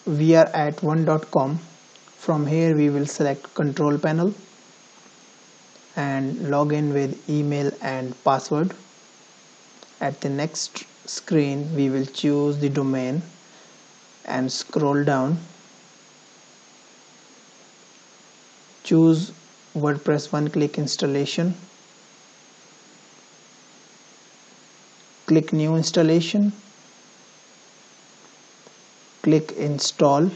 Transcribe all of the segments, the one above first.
we are at one.com. From here we will select control panel and log in with email and password. At the next screen we will choose the domain and scroll down. Choose WordPress one-click installation. Click new installation. Click install.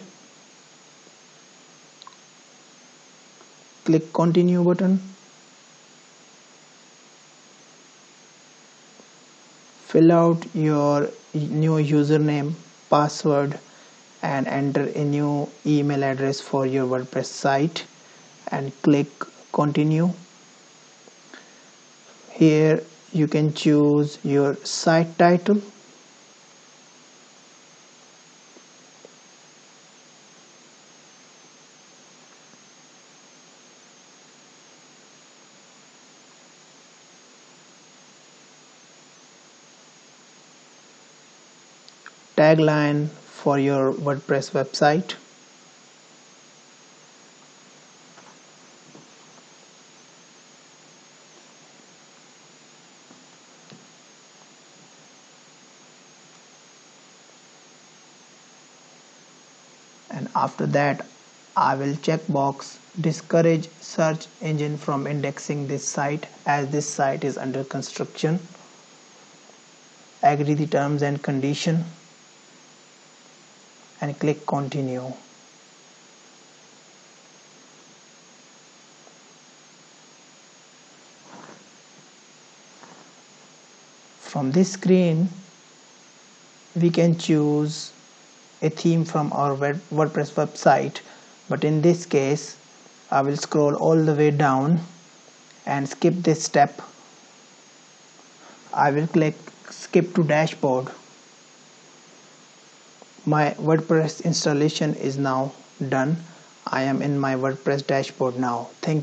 Click continue button. Fill out your new username, password, and enter a new email address for your WordPress site and click continue. Here you can choose your site title. Tagline for your WordPress website. And after that I will checkbox discourage search engine from indexing this site as this site is under construction. Agree the terms and condition and click continue. From this screen we can choose a theme from our WordPress website, but in this case I will scroll all the way down and skip this step. I will click skip to dashboard. My WordPress installation is now done. I am in my WordPress dashboard now. Thank you.